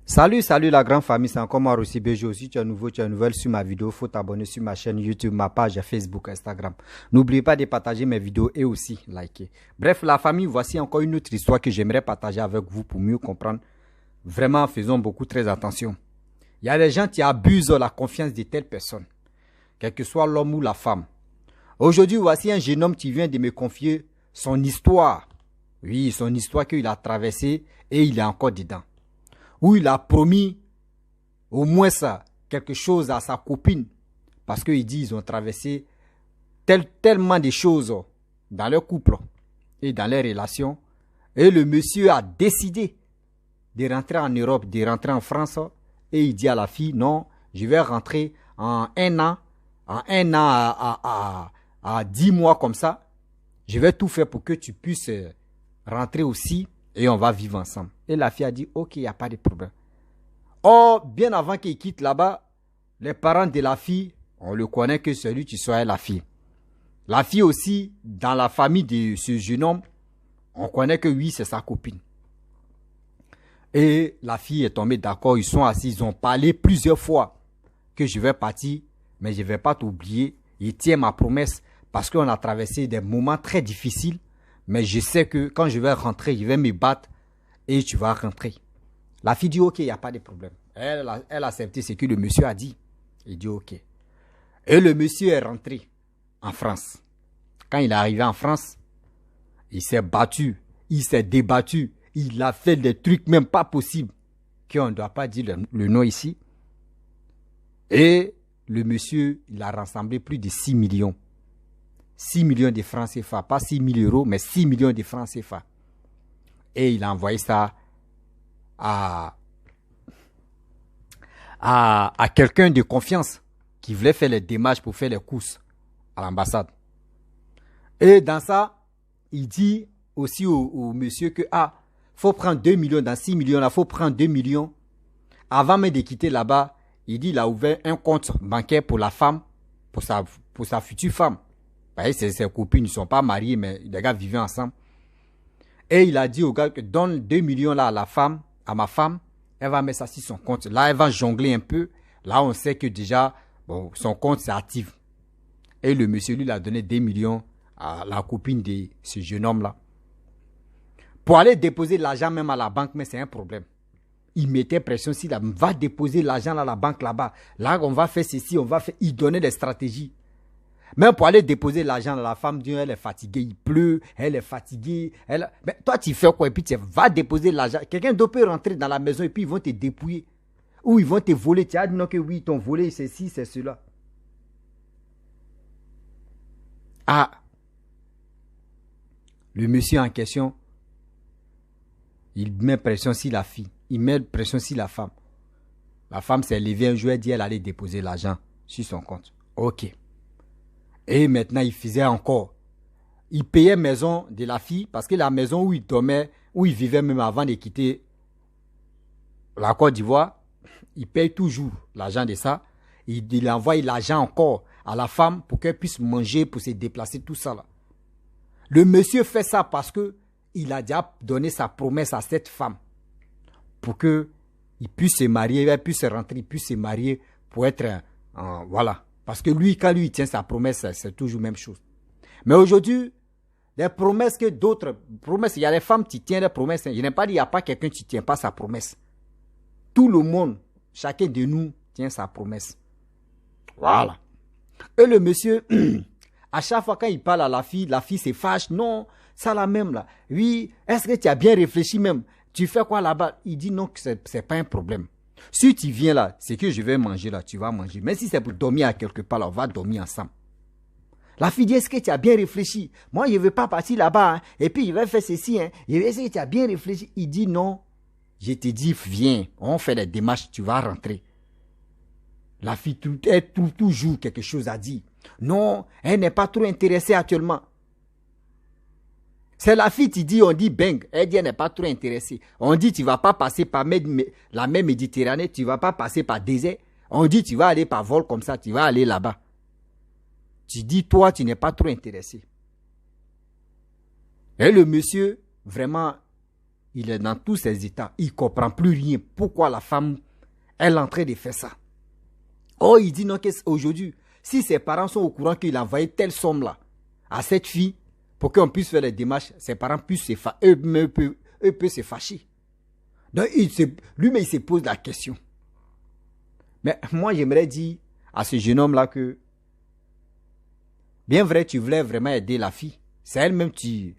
Salut la grande famille, c'est encore moi Rossi BG. Si tu es nouveau, tu es nouvelle sur ma vidéo, faut t'abonner sur ma chaîne YouTube, ma page Facebook, Instagram. N'oubliez pas de partager mes vidéos et aussi liker. Bref, la famille, voici encore une autre histoire que j'aimerais partager avec vous pour mieux comprendre. Vraiment, faisons beaucoup très attention. Il y a des gens qui abusent la confiance de telles personnes, quel que soit l'homme ou la femme. Aujourd'hui, voici un jeune homme qui vient de me confier son histoire. Oui, son histoire qu'il a traversée et il est encore dedans. Où il a promis au moins ça, quelque chose à sa copine. Parce qu'il dit qu'ils ont traversé tellement de choses dans leur couple et dans leurs relations. Et le monsieur a décidé de rentrer en Europe, de rentrer en France. Et il dit à la fille, non, je vais rentrer en un an à 10 mois comme ça. Je vais tout faire pour que tu puisses rentrer aussi et on va vivre ensemble. Et la fille a dit, ok, il n'y a pas de problème. Or, bien avant qu'il quitte là-bas, les parents de la fille, on le connaît que celui qui soit la fille. La fille aussi, dans la famille de ce jeune homme, on connaît que oui, c'est sa copine. Et la fille est tombée d'accord, ils sont assis, ils ont parlé plusieurs fois que je vais partir, mais je ne vais pas t'oublier. Il tient ma promesse parce qu'on a traversé des moments très difficiles. Mais je sais que quand je vais rentrer, je vais me battre et tu vas rentrer. La fille dit ok, il n'y a pas de problème. Elle a accepté ce que le monsieur a dit. Il dit ok. Et le monsieur est rentré en France. Quand il est arrivé en France, il s'est battu, il s'est débattu, il a fait des trucs même pas possibles, qu'on ne doit pas dire le nom ici. Et le monsieur, il a rassemblé plus de 6 millions. 6 millions de francs CFA, pas 6 000 euros, mais 6 millions de francs CFA. Et il a envoyé ça à quelqu'un de confiance qui voulait faire les démarches pour faire les courses à l'ambassade. Et dans ça, il dit aussi au monsieur que, faut prendre 2 millions, dans 6 millions, là, faut prendre 2 millions. Avant même de quitter là-bas, il dit, il a ouvert un compte bancaire pour la femme, pour sa future femme. Ses copines ne sont pas mariées, mais les gars vivaient ensemble. Et il a dit au gars que donne 2 millions là à ma femme, elle va mettre ça sur son compte. Là, elle va jongler un peu. Là, on sait que déjà, bon, son compte, c'est actif. Et le monsieur, lui, il a donné 2 millions à la copine de ce jeune homme-là. Pour aller déposer l'argent même à la banque, mais c'est un problème. Il mettait pression s'il va déposer l'argent à la banque là-bas. Là, on va faire ceci, on va faire. Il donnait des stratégies. Même pour aller déposer l'argent, la femme dit, elle est fatiguée, il pleut, elle est fatiguée. Mais toi, tu fais quoi? Et puis tu vas déposer l'argent. Quelqu'un d'autre peut rentrer dans la maison et puis ils vont te dépouiller. Ou ils vont te voler. Tu as dit non que oui, ils t'ont volé, c'est ci, c'est cela. Le monsieur en question, il met pression sur la fille. Il met pression sur la femme. La femme s'est levée un jour et dit elle allait déposer l'argent sur son compte. Ok. Et maintenant, il faisait encore. Il payait maison de la fille parce que la maison où il dormait, où il vivait même avant de quitter la Côte d'Ivoire, il paye toujours l'argent de ça. Il envoie l'argent encore à la femme pour qu'elle puisse manger, pour se déplacer, tout ça là. Le monsieur fait ça parce que il a déjà donné sa promesse à cette femme pour qu'il puisse se marier, elle puisse rentrer, il puisse se marier pour être voilà. Parce que lui, quand lui il tient sa promesse, c'est toujours la même chose. Mais aujourd'hui, les promesses que d'autres promesses, il y a les femmes qui tiennent les promesses. Je n'ai pas dit, il n'y a pas quelqu'un qui ne tient pas sa promesse. Tout le monde, chacun de nous tient sa promesse. Voilà. Et le monsieur, à chaque fois quand il parle à la fille se fâche. Non, ça la même là. Oui, est-ce que tu as bien réfléchi même? Tu fais quoi là-bas? Il dit non, que ce n'est pas un problème. Si tu viens là, c'est que je vais manger là, tu vas manger. Mais si c'est pour dormir à quelque part là, on va dormir ensemble. La fille dit, est-ce que tu as bien réfléchi? Moi, je ne veux pas partir là-bas. Hein. Et puis, il va faire ceci. Hein. Est-ce que tu as bien réfléchi? Il dit non. Je te dis, viens, on fait les démarches, tu vas rentrer. La fille toujours quelque chose à dire. Non, elle n'est pas trop intéressée actuellement. C'est la fille qui dit, on dit bang, elle dit elle n'est pas trop intéressée. On dit tu ne vas pas passer par la mer Méditerranée, tu ne vas pas passer par désert. On dit tu vas aller par vol comme ça, tu vas aller là-bas. Tu dis toi tu n'es pas trop intéressé. Et le monsieur, vraiment, Il est dans tous ses états. Il ne comprend plus rien. Pourquoi la femme, elle est en train de faire ça? Oh, il dit non, qu'aujourd'hui, si ses parents sont au courant qu'il a envoyé telle somme-là à cette fille, pour qu'on puisse faire les démarches, ses parents puissent se fâcher. Eux peuvent se fâcher. Donc, lui-même, il se pose la question. Mais moi, j'aimerais dire à ce jeune homme-là que, bien vrai, tu voulais vraiment aider la fille. C'est elle-même qui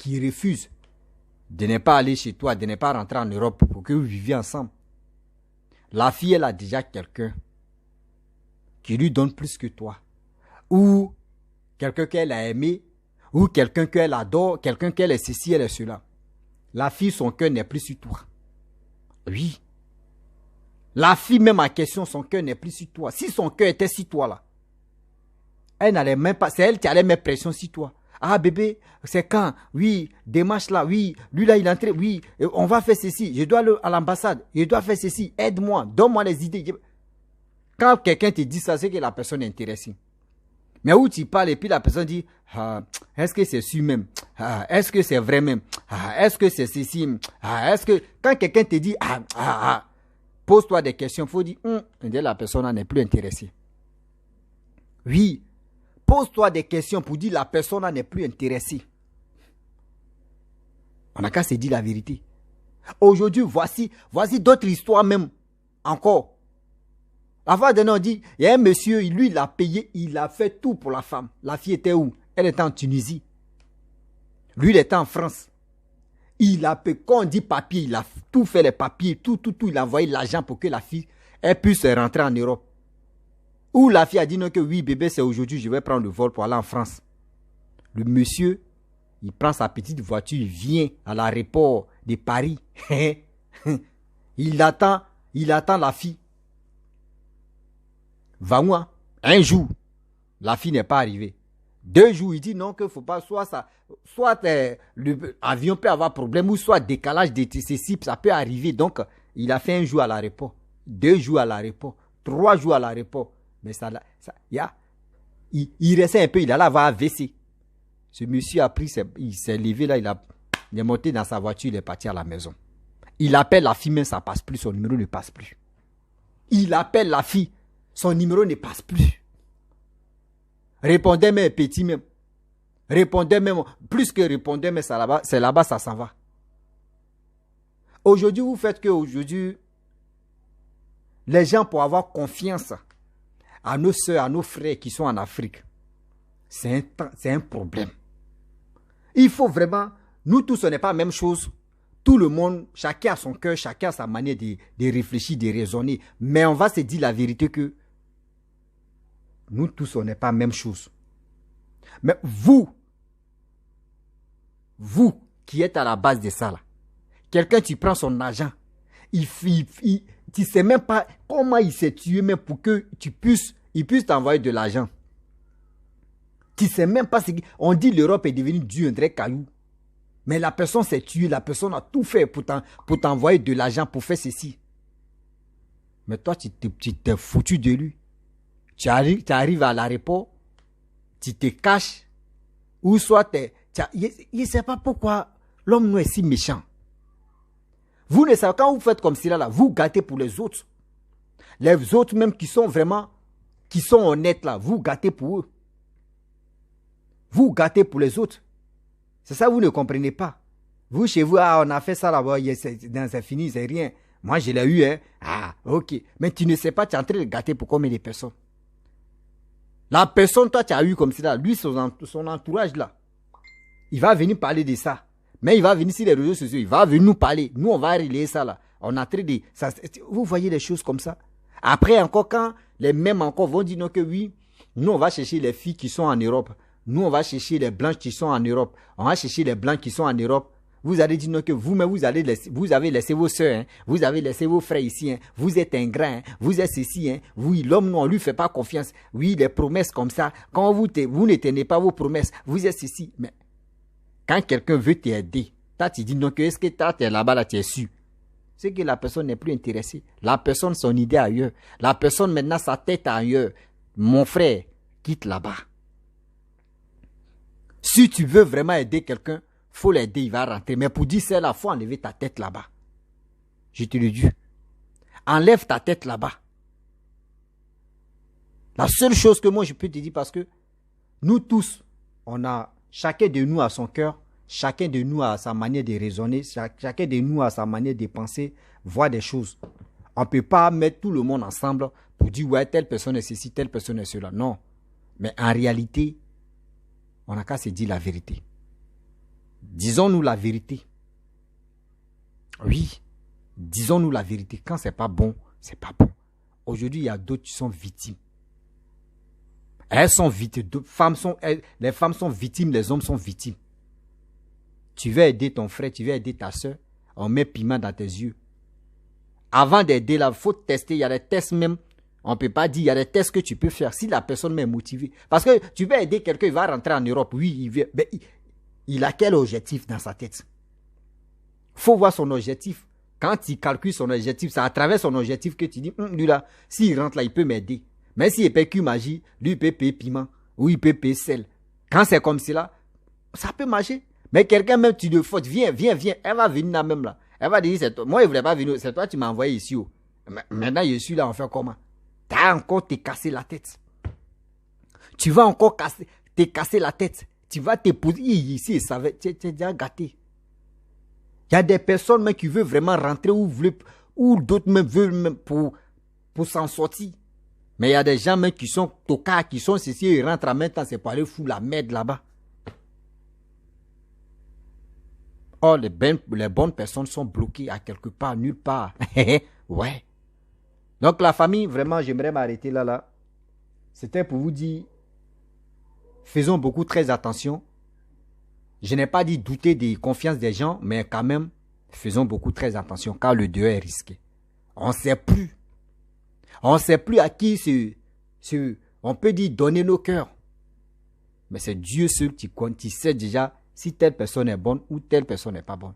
refuse de ne pas aller chez toi, de ne pas rentrer en Europe pour que vous viviez ensemble. La fille, elle a déjà quelqu'un qui lui donne plus que toi. Ou quelqu'un qu'elle a aimé, ou quelqu'un qu'elle adore, quelqu'un qu'elle est ceci, elle est cela. La fille, son cœur n'est plus sur toi. Oui. La fille, même en question, son cœur n'est plus sur toi. Si son cœur était sur toi, là, elle n'allait même pas, c'est elle qui allait mettre pression sur toi. Ah bébé, c'est quand? Oui, démarche là, oui, lui là il est entré, oui, on va faire ceci, je dois aller à l'ambassade, je dois faire ceci, aide-moi, donne-moi les idées. Quand quelqu'un te dit ça, c'est que la personne est intéressée. Mais où tu parles et puis la personne dit, ah, est-ce que c'est sûr même? Ah, est-ce que c'est vrai même? Ah, est-ce que c'est ceci? Ah, est-ce que, quand quelqu'un te dit, pose-toi des questions, il faut dire, la personne n'est plus intéressée. Oui. Pose-toi des questions pour dire la personne n'est plus intéressée. On n'a qu'à se dire la vérité. Aujourd'hui, voici d'autres histoires même. Encore. La fois dernière, on dit, il y a un monsieur, lui, il a payé, il a fait tout pour la femme. La fille était où? Elle était en Tunisie. Lui, il était en France. Il a payé, quand on dit papier, il a tout fait les papiers, tout. Il a envoyé l'argent pour que la fille, elle puisse rentrer en Europe. Où la fille a dit non que oui bébé c'est aujourd'hui, je vais prendre le vol pour aller en France. Le monsieur, il prend sa petite voiture, il vient à l'aéroport de Paris. il attend la fille. Va moi, un jour, la fille n'est pas arrivée. 2 jours, il dit non que faut pas, soit l'avion peut avoir problème, ou soit décalage de ceci, ça peut arriver. Donc, il a fait 1 jour à l'aéroport, 2 jours à l'aéroport, 3 jours à l'aéroport. Mais il restait un peu, il allait avoir AVC. Ce monsieur a pris, il s'est levé là, il est monté dans sa voiture, il est parti à la maison. Il appelle la fille, mais ça passe plus, son numéro ne passe plus. Il appelle la fille, son numéro ne passe plus. Répondez même petit même. Répondez même, plus que répondez, mais c'est là-bas, ça s'en va. Aujourd'hui, vous faites que aujourd'hui, les gens pour avoir confiance à nos soeurs, à nos frères qui sont en Afrique, c'est un problème. Il faut vraiment, nous tous, ce n'est pas la même chose. Tout le monde, chacun a son cœur, chacun a sa manière de réfléchir, de raisonner. Mais on va se dire la vérité que nous tous, on n'est pas la même chose. Mais vous qui êtes à la base de ça, là, quelqu'un, tu prends son argent, tu ne sais même pas comment il s'est tué, même pour que il puisse t'envoyer de l'argent. Tu ne sais même pas ce qu'on dit, l'Europe est devenue Dieu, un vrai caillou. Mais la personne s'est tuée, la personne a tout fait pour t'envoyer de l'argent, pour faire ceci. Mais toi, tu t'es foutu de lui. Tu arrives à l'aéroport, tu te caches, ou soit il ne sait pas pourquoi l'homme nous est si méchant. Vous ne savez, quand vous faites comme cela, là, vous gâtez pour les autres. Les autres même qui sont honnêtes là, vous gâtez pour eux. Vous gâtez pour les autres. C'est ça, vous ne comprenez pas. Vous, chez vous, on a fait ça là-bas, c'est fini, c'est rien. Moi, je l'ai eu, hein. Ah, ok. Mais tu ne sais pas, tu es en train de gâter pour combien de personnes. La personne, toi, tu as eu comme ça, lui, son entourage là, il va venir parler de ça. Mais il va venir sur les réseaux sociaux, il va venir nous parler. Nous, on va relayer ça là. On a traité de ça. Vous voyez les choses comme ça. Après, encore, quand les mêmes encore vont dire non que oui, nous, on va chercher les filles qui sont en Europe. Nous, on va chercher les blanches qui sont en Europe. On va chercher les blancs qui sont en Europe. Vous allez dire non que vous-même, vous avez laissé vos soeurs, hein. Vous avez laissé vos frères ici, hein. Vous êtes ingrat, hein. Vous êtes ceci, hein. Oui, l'homme, non, on lui fait pas confiance. Oui, les promesses comme ça. Quand vous ne tenez pas vos promesses, vous êtes ceci. Mais quand quelqu'un veut t'aider, toi, tu dis non que est-ce que tu es là-bas, là, tu es sûr. C'est que la personne n'est plus intéressée. La personne, son idée ailleurs. La personne, maintenant, sa tête ailleurs. Mon frère, quitte là-bas. Si tu veux vraiment aider quelqu'un, faut l'aider, il va rentrer. Mais pour dire ça, il faut enlever ta tête là-bas. Je te le dis. Enlève ta tête là-bas. La seule chose que moi je peux te dire, parce que nous tous, chacun de nous a son cœur, chacun de nous a sa manière de raisonner, chacun de nous a sa manière de penser, voir des choses. On ne peut pas mettre tout le monde ensemble pour dire, ouais, telle personne est ceci, telle personne est cela. Non. Mais en réalité, on n'a qu'à se dire la vérité. Disons-nous la vérité. Oui, disons-nous la vérité. Quand c'est pas bon, c'est pas bon. Aujourd'hui, il y a d'autres qui sont victimes. Elles sont victimes. Les femmes sont victimes, les hommes sont victimes. Tu veux aider ton frère, tu veux aider ta soeur, on met piment dans tes yeux. Avant d'aider, il faut tester. Il y a des tests même. On ne peut pas dire, il y a des tests que tu peux faire si la personne est motivée. Parce que tu veux aider quelqu'un, il va rentrer en Europe. Oui, il vient. Mais il a quel objectif dans sa tête? Il faut voir son objectif. Quand il calcule son objectif, c'est à travers son objectif que tu dis, lui là, s'il rentre là, il peut m'aider. Mais s'il paye que magie, lui il peut payer piment ou il peut payer sel. Quand c'est comme cela, ça peut marcher. Mais quelqu'un même, tu le fautes, viens. Elle va venir là même là. Elle va dire, c'est toi. Moi, je ne voulais pas venir. C'est toi qui m'as envoyé ici. Oh. Maintenant, je suis là, on fait comment? Tu as encore te casser la tête. Tu vas encore te casser la tête. Tu vas te poser ici, tu es déjà gâté. Il y a des personnes même qui veulent vraiment rentrer ou d'autres même veulent même pour s'en sortir. Mais il y a des gens même qui sont tocards, qui sont ceci, ils rentrent en même temps, c'est pour aller foutre la merde là-bas. Or, les bonnes personnes sont bloquées à quelque part, nulle part. Ouais. Donc la famille, vraiment, j'aimerais m'arrêter là. C'était pour vous dire, faisons beaucoup très attention. Je n'ai pas dit douter des confiances des gens, mais quand même, faisons beaucoup très attention, car le dehors est risqué. On ne sait plus. On ne sait plus à qui on peut dire donner nos cœurs. Mais c'est Dieu seul qui compte, qui sait déjà si telle personne est bonne ou telle personne n'est pas bonne.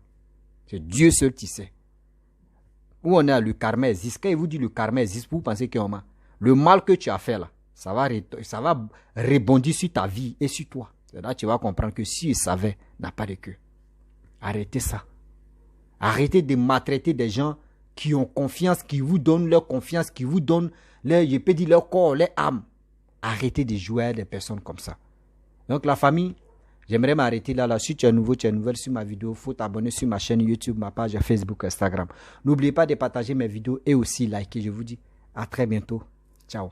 C'est Dieu seul qui sait. Où on est, le karma existe. Quand il vous dit le karma existe, vous pensez qu'il y a le mal que tu as fait là, ça va rebondir sur ta vie et sur toi. C'est là que tu vas comprendre que si il savait, n'a pas de queue. Arrêtez ça. Arrêtez de maltraiter des gens qui ont confiance, qui vous donnent leur confiance, qui vous donnent, je peux dire leur corps, leur âme. Arrêtez de jouer à des personnes comme ça. Donc la famille, j'aimerais m'arrêter là. Si tu es nouveau, tu es nouvelle sur ma vidéo, il faut t'abonner sur ma chaîne YouTube, ma page Facebook, Instagram. N'oubliez pas de partager mes vidéos et aussi liker. Je vous dis à très bientôt. Ciao.